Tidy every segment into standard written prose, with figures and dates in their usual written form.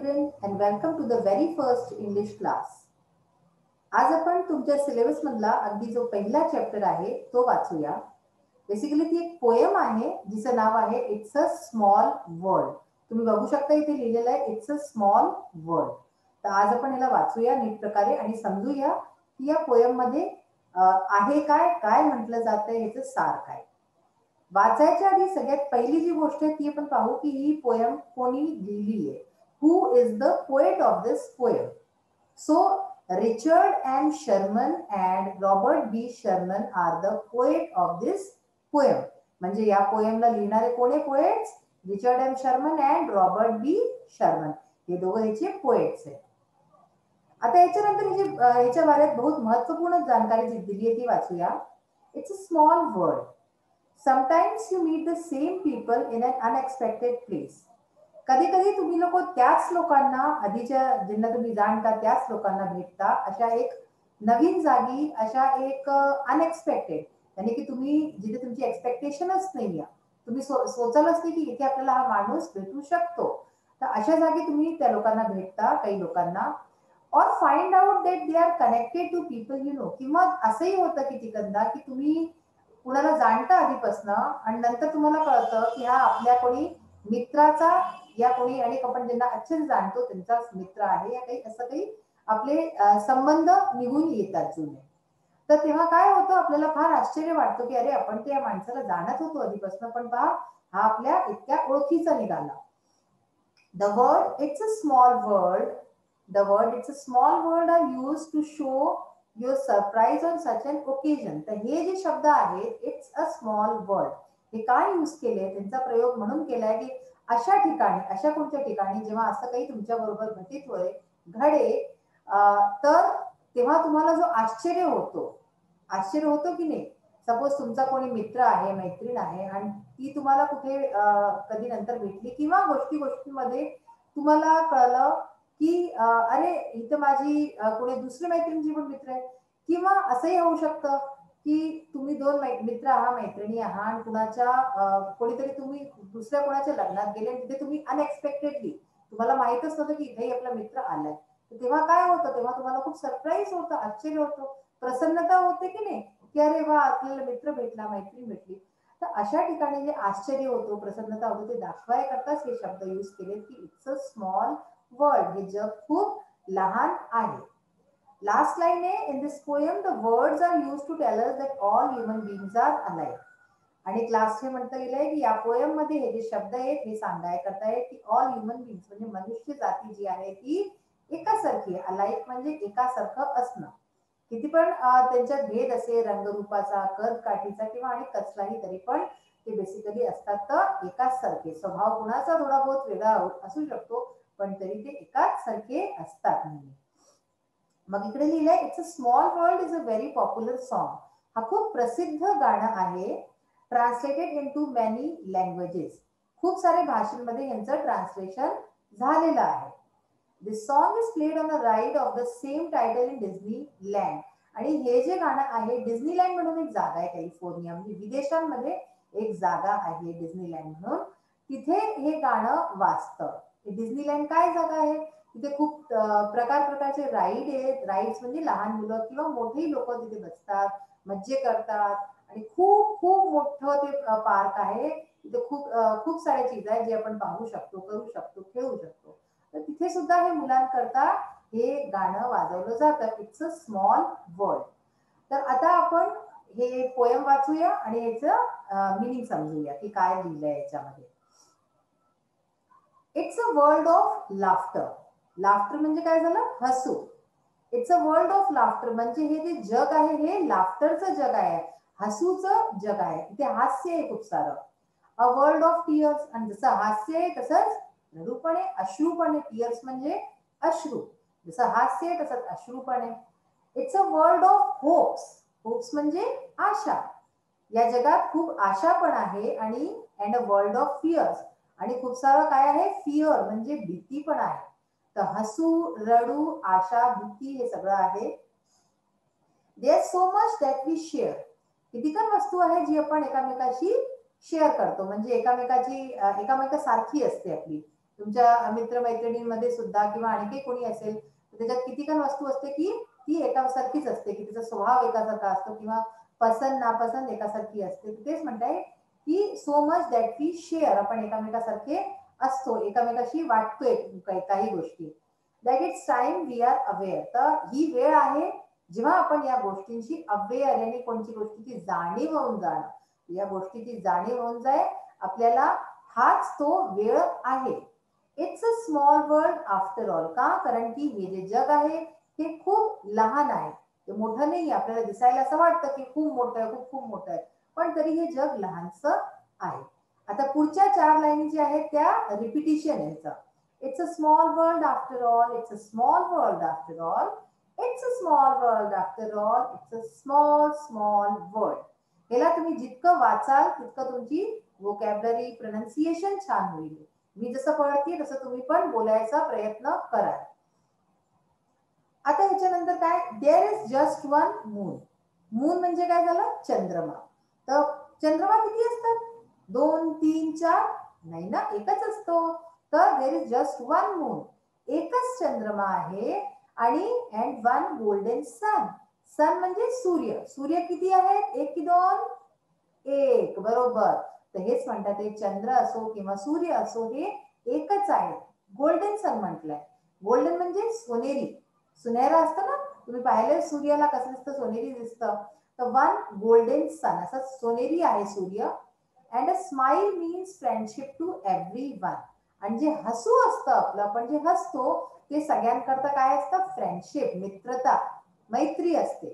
children and welcome to the very first English class. आज आपण तुमच्या सिलेबस मधला अगदी जो पहिला चॅप्टर आहे तो वाचूया. बेसिकली ती एक पोएम आहे जिचं नाव आहे इट्स अ स्मॉल वर्ल्ड. तुम्ही बघू शकता इथे लिहिलेलं आहे इट्स अ स्मॉल वर्ल्ड. तर आज आपण याला वाचूया नीट प्रकारे आणि समजूया की या पोएम मध्ये आहे काय, काय म्हटलं जातंय, ह्याचं सार काय. वाचायच्या आधी सगळ्यात पहिली जी गोष्ट आहे ती आपण पाहू की ही पोएम कोणी लिहिली आहे. Who is the poet of this poem. So Richard M. Sherman and Robert B. Sherman are the poet of this poem. म्हणजे या पोएमला लिहिणारे कोण आहे poets? Richard M Sherman and Robert B Sherman. हे दोघं याचे पोएट्स आहेत. आता याच्यानंतर याच्या बारेत बहुत महत्वपूर्ण जानकारी जी दिली आहे ती वाचूया. It's a small world. Sometimes you meet the same people in un unexpected place. कधी कधी तुम्ही लोक त्याच लोकांना, आधीच्या ज्यांना तुम्ही जाणता त्याच लोकांना भेटता अशा एक नवीन जागी, अशा एक अनएक्सपेक्टेड, यानी की तुम्ही जिथे तुमची एक्सपेक्टेशनच नाहीये, तुम्ही सोचलच नाही की इथे आपल्याला हा माणूस भेटू शकतो, तर अशा जागी तुम्ही त्या लोकांना भेटता, काही लोकांना. Or find out that they are connected to people you know. किंवा असंही होतं की तिकडनं की तुम्ही कुणाला जाणता आधीपासनं आणि नंतर तुम्हाला कळतं की हा आपल्या कोणी मित्राचा या कोणी अनेक आपण ज्यांना अच्छे जाणतो त्यांचाच मित्र आहे, या काही असं काही आपले संबंध निघून येतात जुने. तर तेव्हा काय होतं, आपल्याला फार आश्चर्य वाटतं की अरे आपण त्या माणसाला जाणत होतो आधीपासून, पण पहा हा आपल्या इतक्या ओळखीचा निघाला. The word it's a small world, the word it's a small world are use to show your surprise on such an occasion. तर हे जे शब्द आहेत इट्स अ स्मॉल वर्ल्ड, हे काय यूज केले, त्यांचा प्रयोग म्हणून केलाय की अशा ठिकाणी, अशा कोणत्या ठिकाणी जेव्हा असं काही तुमच्या बरोबर घटित घडे, तर तेव्हा तुम्हाला जो आश्चर्य होतो की नाही. सपोज तुमचा कोणी मित्र आहे, मैत्रीण आहे आणि ती तुम्हाला कुठे कधी नंतर भेटली किंवा गोष्टीमध्ये तुम्हाला कळलं की अरे इथं माझी कोणी दुसरी मैत्रिणीची पण मित्र आहे. किंवा असंही होऊ शकतं की तुम्ही दोन मित्र आहात, मैत्रिणी आहात आणि कुणाच्या कोणीतरी तुम्ही दुसऱ्या कोणाच्या लग्नात गेले आणि तिथे तुम्ही अनएक्सपेक्टेडली, तुम्हाला माहितच नव्हतं की इथे आपला मित्र आलाय, तर तेव्हा काय होतं, तेव्हा तुम्हाला खूप सरप्राईज होतं, आश्चर्य होतं, प्रसन्नता होते की नाही, की अरे वा आपल्याला मित्र भेटला, मैत्रीण भेटली. तर अशा ठिकाणी जे आश्चर्य होतो, प्रसन्नता होतो, ते दाखवायकरताच हे शब्द यूज केले की इट्स अ स्मॉल वर्ल्ड, हे जग खूप लहान आहे. लास्ट लाईन आहे in this poem the words are use to tell us that all human beings are alive. आणि क्लास हे म्हणता गेलंय की या पोएम मध्ये हे जे शब्द आहेत हे सांगाय करतायत की ऑल ह्युमन बीइंग्स म्हणजे मनुष्य जाती जी आहे ती एकासारखी आहे. अलाइक म्हणजे एकासारखं असणं. किती पण त्यांच्यात भेद असे रंगरूपाचा, कद काठीचा किंवा आणि कसलाही, तरी पण ते बेसिकली असतात तर एकाच सारखे. स्वभाव कुणाचा थोडा बहुत वेगळा असू शकतो, पण तरी ते एकाच सारखे असतात. मग इकडे लिहिलंय it's a small world is a very popular song. हा खूप प्रसिद्ध गाणं आहे. Translated into many languages. खूप सारे भाषांमध्ये यांचं ट्रान्सलेशन झालेलं आहे. This song is played on a ride of the same title in Disneyland. आणि हे जे गाणं आहे, डिझनीलँड म्हणून एक जागा आहे कॅलिफोर्निया, म्हणजे विदेशांमध्ये एक जागा आहे डिझनीलँड म्हणून, तिथे हे गाणं वाजतं. डिझनीलँड काय जागा आहे, तिथे खूप प्रकारचे राईड आहेत. राईड्स म्हणजे लहान मुलं किंवा मोठेही लोक तिथे बसतात, मज्जे करतात आणि खूप खूप मोठं ते पार्क आहे. तिथे खूप साऱ्या चीज आहेत जे आपण पाहू शकतो, करू शकतो, खेळू शकतो. तर तिथे सुद्धा हे मुलांकरता हे गाणं वाजवलं जातं, इट्स अ स्मॉल वर्ल्ड. तर आता आपण हे पोएम वाचूया आणि याचं मिनिंग समजूया की काय लिहिलंय याच्यामध्ये. It's a world of laughter. Laughter म्हणजे काय झालं, हसू. It's a world of laughter म्हणजे हे जे जग आहे हे लाफ्टरचं जग आहे, हसूचं जग आहे. इथे हास्य आहे खूप सारं. अ वर्ल्ड ऑफ टीयर्स, आणि जसं हास्य आहे तसंच रडूपण आहे, अश्रूपण आहे. टीयर्स म्हणजे अश्रू, जसं हास्य आहे तसंच अश्रूपण आहे. It's a world of hopes. Hopes म्हणजे आशा. या जगात खूप आशा पण आहे. आणि and a world of fears, आणि खूप सारं काय आहे, फिअर म्हणजे भीती पण आहे. तर हसू, रडू, आशा, भीती हे सगळं आहे. There so much that we share. किती पण वस्तू आहे जी आपण एकामेकाशी शेअर करतो, म्हणजे एकामेकासारखी असते आपली. तुमच्या मित्रमैत्रिणींमध्ये सुद्धा किंवा आणखी कोणी असेल तर त्याच्यात किती पण वस्तू असते की ती एकासारखीच असते, की तिचा स्वभाव एकासारखा असतो किंवा पसंत नापसंत एकासारखी असते. तेच म्हणताय की so much that we share, आपण एकामेकासारखे असतो, एकामेकाशी वाटतोय काही गोष्टी. That it's time we are aware. तर ही वेळ आहे जेव्हा आपण या गोष्टींची अवेअर आणि कोणती गोष्टीची जाणीव होऊन जाणं, या गोष्टीची जाणीव होऊन जाय आपल्याला, हाच तो वेळ आहे. It's a small world after all. का? कारण की हे जे जग आहे हे खूप लहान आहे, ते मोठं नाही. आपल्याला दिसायला असं वाटतं की खूप मोठं आहे, खूप खूप मोठं आहे, पण तरी हे जग लहानसं आहे. आता पुढच्या 4 लाईनी ज्या आहेत त्या रिपिटिशन आहे. It's a small world after all, it's a small world after all, it's a small world after all, it's a small small world. ह्याला तुम्ही जितकं वाचाल तितकं तुमची वोकॅबलरी, प्रोनाउन्सिएशन छान होईल. मी जसं पळते तसं तुम्ही पण बोलायचा प्रयत्न करा. आता ह्याच्यानंतर काय, there is just one moon. Moon म्हणजे काय झालं, चंद्रमा. तर चंद्रमा किती असतात, 2 3 4? नाही ना, एकच असतो. तर there is just one moon, एकच चंद्रमा आहे. आणि and one golden sun. Sun म्हणजे सूर्य. सूर्य किती आहेत, 1 की 2? 1, बरोबर. तर हेच म्हणतात ते, चंद्र असो किंवा सूर्य असो हे एकच आहे. गोल्डन सन म्हटलंय. गोल्डन म्हणजे सोनेरी, सुनहरा असतं ना, तुम्ही पाहिलं सूर्याला कसं दिसतं, सोनेरी दिसतं. तर वन गोल्डन सन, असं सोनेरी आहे सूर्य. And a smile means friendship to every one. आणि जे हसू असतं आपलं, आपण जे हसतो ते सगळ्यांकरता काय असतं, फ्रेंडशिप, मित्रता, मैत्री असते.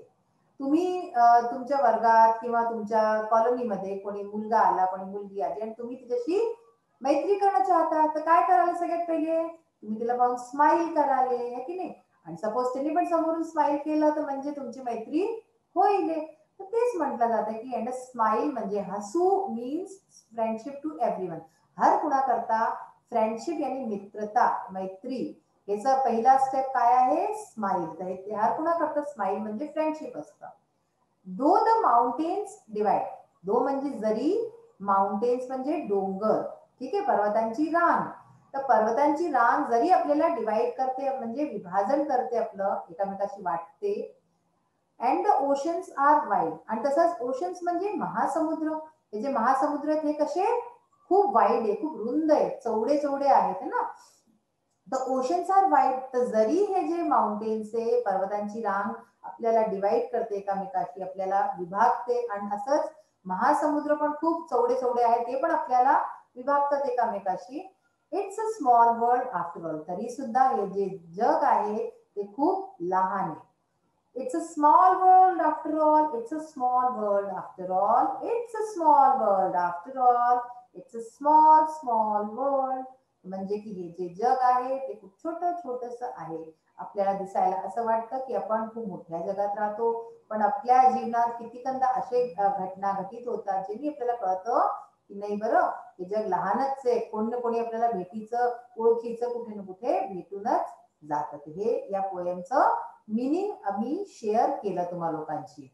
तुम्ही तुमच्या वर्गात किंवा तुमच्या कॉलनीमध्ये कोणी मुलगा आला, कोणी मुलगी आली आणि तुम्ही तिच्याशी मैत्री करणं चाहता, तर काय करायला, सगळ्यात पहिले तुम्ही तिला पाहून स्माइल कराले, है की नाही. आणि सपोज त्यांनी पण समोरून स्माइल केलं तर म्हणजे तुमची मैत्री होईल. तर तेच म्हटलं जातं की अँड स्माइल म्हणजे हसू मीन्स फ्रेंडशिप टू एव्हरीवन. हर कुणाकरता फ्रेंडशिप यानी मित्रता, मैत्री, याचा पहिला स्टेप काय आहे, स्माइल. तर हर कुणाकरता स्माइल म्हणजे फ्रेंडशिप असतं. दो द माउंटेन्स डिवाइड. दो म्हणजे जरी, माउंटेन्स म्हणजे डोंगर, ठीक आहे, पर्वतांची रांग. तर पर्वतांची रांग जरी आपल्याला डिवाइड करते, म्हणजे विभाजन करते, आपलं एकामेकाशी वाटते. And the oceans are wide. आणि तसंच ओशन्स म्हणजे महासमुद्र. हे जे महासमुद्र आहेत हे कसे, खूप वाईड आहे, खूप रुंद आहे, चौडे चौडे आहेत ना. The oceans are wide. तर जरी हे जे माउंटेन्स आहे, पर्वतांची रांग आपल्याला डिवाइड करते एकामेकाशी, आपल्याला विभागते, आणि असंच महासमुद्र पण खूप चौडे चौडे आहे, ते पण आपल्याला विभागतात एकामेकाशी. It's a small world after all. तरी सुद्धा हे जे जग आहे ते खूप लहान आहे. It's a small world after all, it's a small world after all, it's a small world after all, it's a small small world. म्हणजे की हे जे जग आहे ते खूप छोटं छोटस आहे. आपल्याला दिसायला असं वाटतं की आपण खूप मोठ्या जगात राहतो, पण आपल्या जीवनात कितीकंदा असे घटना घटित होतात ज्यांनी आपल्याला कळतं की नाही बरं, हे जग लहानच आहे, कोणी ना कोणी आपल्याला भेटीचं, ओळखीचं कुठे ना कुठे भेटूनच जातात. हे या पोएमचं मीनिंग आम्ही शेअर केलं तुम्हा लोकांची.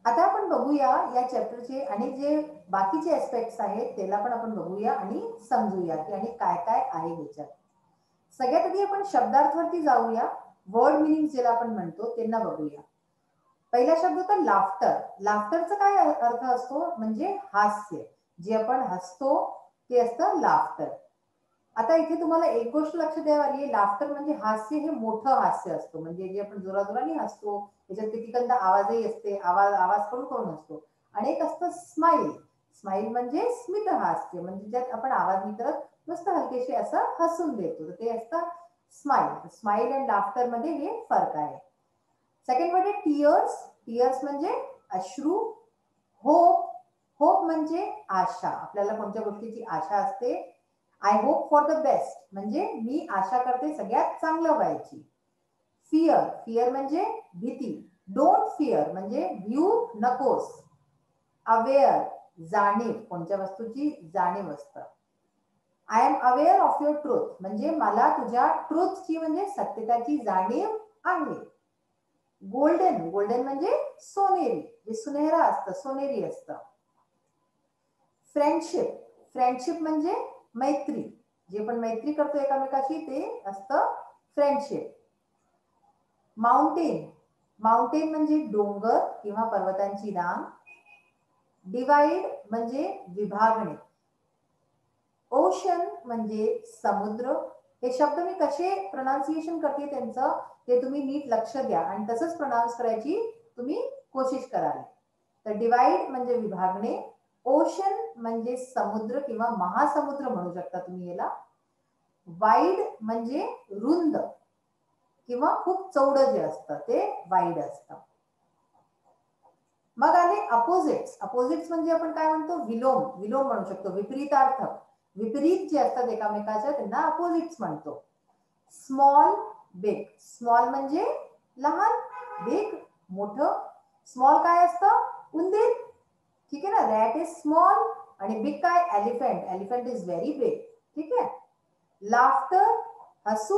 आता आपण बघूया या चॅप्टरचे आणि जे बाकीचे ऍस्पेक्ट्स आहेत त्याला पण आपण बघूया आणि समजूया की आणि काय काय आहे ह्याच्यात. सगळ्यात आधी आपण शब्दार्थवरती जाऊया, वर्ड मिनिंग ज्याला आपण म्हणतो त्यांना बघूया. पहिला शब्द होता लाफ्टर. लाफ्टरचा काय अर्थ असतो, म्हणजे हास्य. जे आपण हसतो ते असतं लाफ्टर. आता इथे तुम्हाला एक गोष्ट लक्ष द्यावी लागेल, लाफ्टर म्हणजे हास्य हे मोठं हास्य असतं, म्हणजे जे आपण जोराजोराने हसतो, त्याच्यात कितीकंदा आवाजही असते, आवाज आवाज करून करून असतो. आणि एक असतं स्माइल. स्माइल म्हणजे स्मित हास्य, म्हणजे ज्यात आपण आवाज नाही करत, नुसतं हलकेसे असं हसून देतो, तर ते असतं स्माइल. स्माइल अँड लाफ्टर मध्ये हे फरक आहे. सेकंड वर्ड आहे टीयर्स. टीयर्स म्हणजे अश्रू. होप. होप म्हणजे आशा, आपल्याला कोणत्या गोष्टीची आशा असते. I hope for the best म्हणजे मी आशा करते सगळ्यात चांगलं व्हायची. फिअर. फिअर म्हणजे भीती. डोंट फिअर म्हणजे भिऊ नकोस. अवेअर, जाणीव, कोणत्या वस्तूची जाणीव असतं. I am aware of your truth म्हणजे मला तुझ्या ट्रूथची म्हणजे सत्यताची जाणीव आहे. गोल्डन. गोल्डन म्हणजे सोनेरी, जे सुनहरा असतं, सोनेरी असतं. फ्रेंडशिप. फ्रेंडशिप म्हणजे मैत्री, जे पण मैत्री करतो एकामेकाशी ते असतं फ्रेंडशिप. माउंटेन, माउंटेन म्हणजे डोंगर किंवा पर्वतांची रांग. डिवाइड म्हणजे विभागणे. ओशन म्हणजे समुद्र. हे शब्द मी कसे प्रोनाउन्सिएशन करते त्यांचं ते तुम्ही नीट लक्ष द्या आणि तसंच प्रोनाउन्स करायची तुम्ही कोशिश कराल. तर डिवाइड म्हणजे विभागणे. ओशन म्हणजे समुद्र किंवा महासमुद्र म्हणू शकता तुम्ही याला. वाईड म्हणजे रुंद किंवा खूप चौडं जे असतं ते वाईड असतं. मग आले अपोजिट्स. अपोजिट्स म्हणजे आपण काय म्हणतो, विलोम, विलोम म्हणू शकतो, विपरीतार्थ, विपरीत जे असतात एकामेकाच्या त्यांना अपोजिट्स म्हणतो. Small, big. स्मॉल म्हणजे लहान, बिग मोठं. स्मॉल काय असतं, उंदीर, ठीक आहे ना, रॅट इज स्मॉल. आणि बिग काय, elephant, elephant is very big, ठीक आहे. लाफ्टर हसू,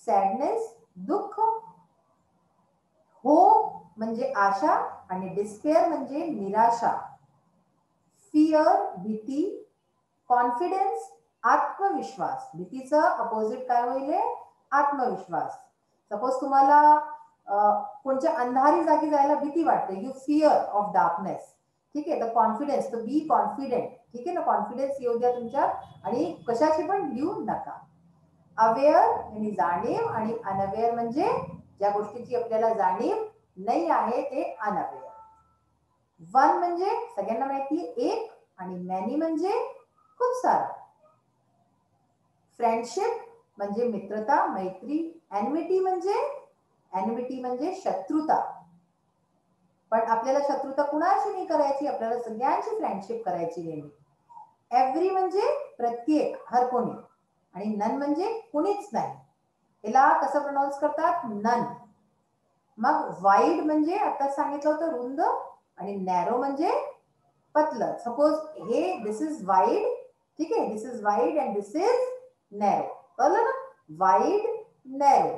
सॅडनेस दुःख. होप म्हणजे आशा आणि डिस्पेअर म्हणजे निराशा. फिअर भीती. कॉन्फिडन्स आत्मविश्वास. भीतीचं अपोजिट काय होईल, आत्मविश्वास. सपोज तुम्हाला कोणत्या अंधारी जागी जायला भीती वाटते, यू फिअर ऑफ डार्कनेस, ठीक आहे. तर कॉन्फिडन्स, तर बी कॉन्फिडेंट, ठीक आहे ना, कॉन्फिडन्स येऊ द्या तुमच्यात आणि कशाची पण लिहू नका. अवेअर आणि जाणीव आणि अनअवेअर म्हणजे ज्या गोष्टीची आपल्याला जाणीव नाही आहे ते अनअवेअर. वन म्हणजे सगळ्यांना माहिती एक आणि मॅनी म्हणजे खूप सारा. फ्रेंडशिप म्हणजे मित्रता, मैत्री. एनमिटी म्हणजे शत्रुता. पण आपल्याला शत्रुता कुणाशी नाही करायची, आपल्याला सगळ्यांची फ्रेंडशिप करायची नेहमी. एव्हरी म्हणजे प्रत्येक, हर कोणी. आणि नन म्हणजे कुणीच नाही. याला कसं प्रोनाउन्स करतात, नन. मग वाईड म्हणजे आता सांगितलं होतं रुंद आणि नॅरो म्हणजे पतलं. सपोज हे दिस इज वाईड, ठीक आहे, this is wide and this is narrow, कळलं ना, वाईड नॅरो.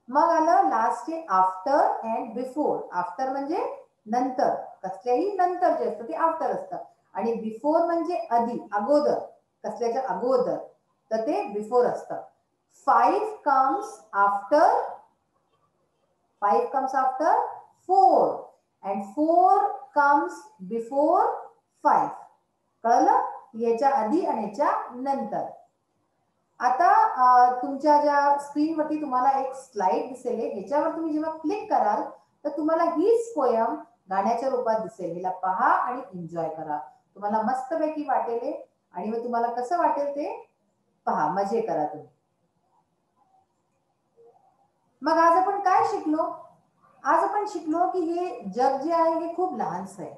मग आलं लास्ट आहे आफ्टर अँड बिफोर. आफ्टर म्हणजे नंतर, कसल्याही नंतर जे असतं ते आफ्टर असतं. आणि बिफोर म्हणजे आधी, अगोदर, कसल्याच्या अगोदर, तर ते बिफोर असतं. 5 comes after, 5 comes after 4 and 4 comes before 5. कळलं, याच्या आधी आणि याच्या नंतर. आता तुमच्या ज्या स्क्रीनवरती तुम्हाला एक स्लाइड दिसेल, ह्याच्यावर तुम्ही जेव्हा क्लिक कराल तर तुम्हाला हीच पोयम गाण्याच्या रूपात दिसेल. हिला पहा आणि एन्जॉय करा, तुम्हाला मस्तपैकी वाटेल. आणि मग तुम्हाला कसं वाटेल ते पहा, मजे करा तुम्ही. मग आज आपण काय शिकलो, आज आपण शिकलो की हे जग जे आहे हे खूप लहानच आहे.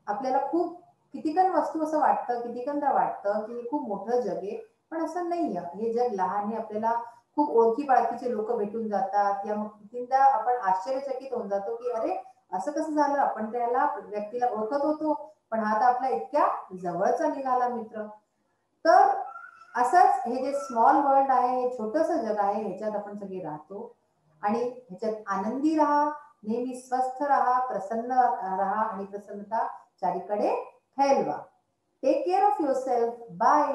आपल्याला खूप कितीकण वस्तू असं वाटतं, कितीकणदा वाटतं की हे खूप मोठं जग आहे, पण असं नाही आहे. हे जग लहान आहे. आपल्याला खूप ओळखी पाळखीचे लोक भेटून जातात, या मग कितींदा आपण आश्चर्यचकित होऊन जातो की अरे असं कसं झालं, आपण त्याला व्यक्तीला ओळखत होतो पण हा तर आपला इतक्या जवळचा निघाला मित्र. तर असंच हे जे स्मॉल वर्ल्ड आहे, हे छोटंसं जग आहे, ह्याच्यात आपण सगळे राहतो आणि ह्याच्यात आनंदी राहा, नेहमी स्वस्थ राहा, प्रसन्न राहा आणि प्रसन्नता चारीकडे फैलवा. Take care of yourself. Bye.